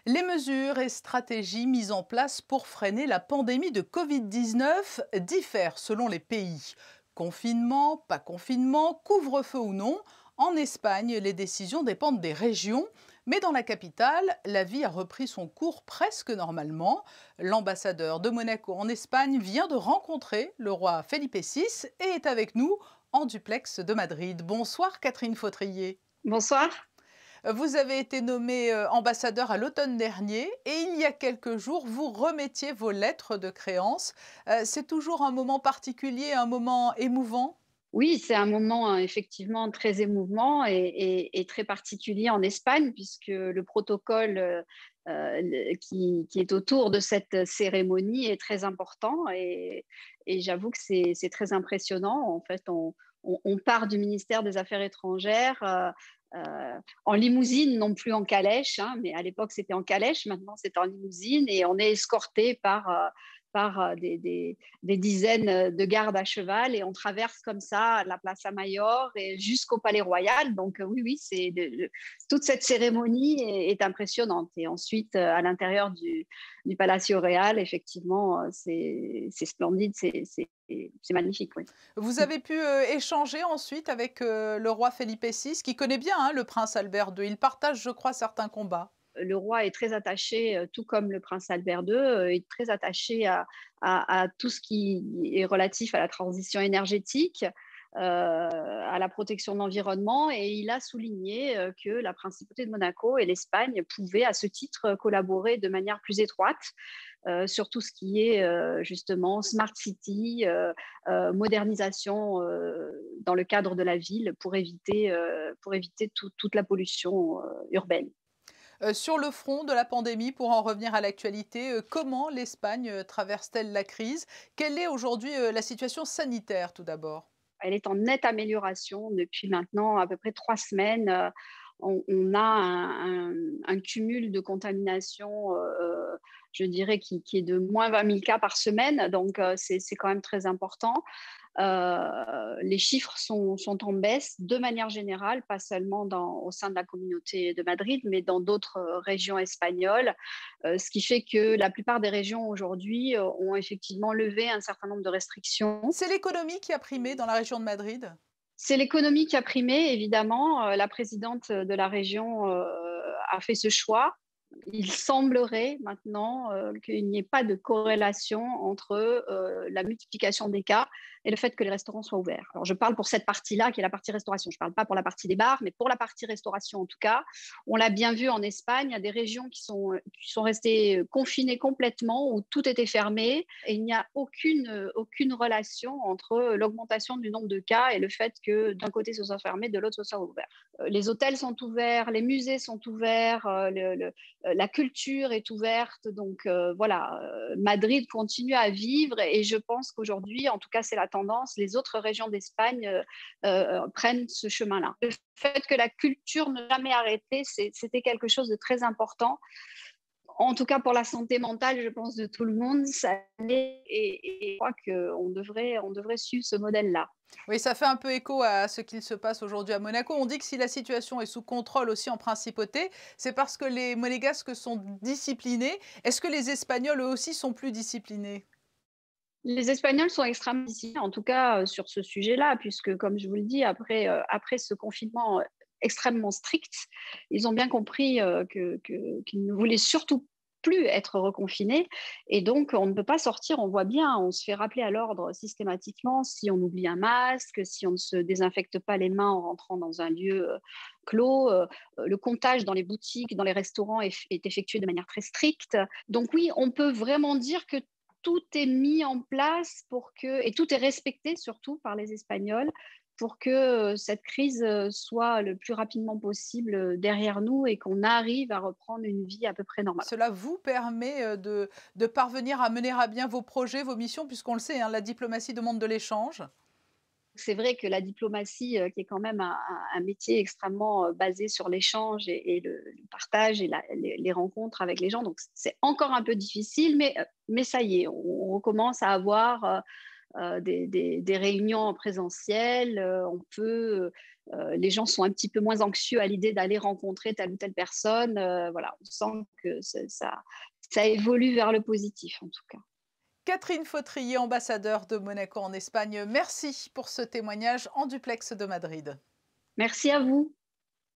Les mesures et stratégies mises en place pour freiner la pandémie de Covid-19 diffèrent selon les pays. Confinement, pas confinement, couvre-feu ou non, en Espagne, les décisions dépendent des régions, mais dans la capitale, la vie a repris son cours presque normalement. L'ambassadeur de Monaco en Espagne vient de rencontrer le roi Felipe VI et est avec nous en duplex de Madrid. Bonsoir Catherine Fautrier. Bonsoir. Vous avez été nommé ambassadeur à l'automne dernier et il y a quelques jours, vous remettiez vos lettres de créance. C'est toujours un moment particulier, un moment émouvant? Oui, c'est un moment effectivement très émouvant et très particulier en Espagne, puisque le protocole qui est autour de cette cérémonie est très important et j'avoue que c'est très impressionnant. En fait, on part du ministère des Affaires étrangères en limousine, non plus en calèche, hein, mais à l'époque c'était en calèche, maintenant c'est en limousine et on est escorté par des dizaines de gardes à cheval et on traverse comme ça la Plaza Mayor et jusqu'au Palais Royal. Donc oui, oui, toute cette cérémonie est impressionnante. Et ensuite, à l'intérieur du Palacio Real, effectivement, c'est splendide, c'est magnifique. Oui. Vous avez pu échanger ensuite avec le roi Felipe VI, qui connaît bien hein, le prince Albert II. Il partage, je crois, certains combats. Le roi est très attaché, tout comme le prince Albert II, est très attaché à tout ce qui est relatif à la transition énergétique, à la protection de l'environnement. Et il a souligné que la principauté de Monaco et l'Espagne pouvaient, à ce titre, collaborer de manière plus étroite sur tout ce qui est justement smart city, modernisation dans le cadre de la ville pour éviter toute la pollution urbaine. Sur le front de la pandémie, pour en revenir à l'actualité, comment l'Espagne traverse-t-elle la crise? Quelle est aujourd'hui la situation sanitaire tout d'abord? Elle est en nette amélioration depuis maintenant à peu près 3 semaines. On a un cumul de contamination, je dirais, qui est de moins 20 000 cas par semaine. Donc, c'est quand même très important. Les chiffres sont en baisse de manière générale, pas seulement au sein de la communauté de Madrid, mais dans d'autres régions espagnoles, ce qui fait que la plupart des régions aujourd'hui ont effectivement levé un certain nombre de restrictions. C'est l'économie qui a primé dans la région de Madrid? C'est l'économie qui a primé, évidemment. La présidente de la région a fait ce choix. Il semblerait maintenant qu'il n'y ait pas de corrélation entre la multiplication des cas et le fait que les restaurants soient ouverts. Alors, je parle pour cette partie-là, qui est la partie restauration. Je ne parle pas pour la partie des bars, mais pour la partie restauration, en tout cas. On l'a bien vu en Espagne, il y a des régions qui sont restées confinées complètement, où tout était fermé, et il n'y a aucune relation entre l'augmentation du nombre de cas et le fait que d'un côté ce soit fermé, de l'autre ce soit ouvert. Les hôtels sont ouverts, les musées sont ouverts, la culture est ouverte. Donc voilà, Madrid continue à vivre et je pense qu'aujourd'hui, en tout cas c'est la tendance, les autres régions d'Espagne prennent ce chemin-là. Le fait que la culture ne jamais arrêté, c'était quelque chose de très important. En tout cas, pour la santé mentale, je pense, de tout le monde, ça l'est et je crois qu'on devrait suivre ce modèle-là. Oui, ça fait un peu écho à ce qu'il se passe aujourd'hui à Monaco. On dit que si la situation est sous contrôle aussi en principauté, c'est parce que les Monégasques sont disciplinés. Est-ce que les Espagnols, eux aussi, sont plus disciplinés? Les Espagnols sont extrêmement difficiles, en tout cas sur ce sujet-là, puisque, comme je vous le dis, après ce confinement extrêmement strict, ils ont bien compris qu'ils ne voulaient surtout plus être reconfinés. Et donc, on ne peut pas sortir, on voit bien, on se fait rappeler à l'ordre systématiquement si on oublie un masque, si on ne se désinfecte pas les mains en rentrant dans un lieu clos. Le comptage dans les boutiques, dans les restaurants est effectué de manière très stricte. Donc oui, on peut vraiment dire que tout est mis en place et tout est respecté surtout par les Espagnols pour que cette crise soit le plus rapidement possible derrière nous et qu'on arrive à reprendre une vie à peu près normale. Cela vous permet de parvenir à mener à bien vos projets, vos missions, puisqu'on le sait, hein, la diplomatie demande de l'échange. C'est vrai que la diplomatie, qui est quand même un métier extrêmement basé sur l'échange et le partage et les rencontres avec les gens, donc c'est encore un peu difficile, mais ça y est, on recommence à avoir des réunions en présentiel. On peut les gens sont un petit peu moins anxieux à l'idée d'aller rencontrer telle ou telle personne. Voilà, on sent que ça évolue vers le positif en tout cas. Catherine Fautrier, ambassadeur de Monaco en Espagne, merci pour ce témoignage en duplex de Madrid. Merci à vous.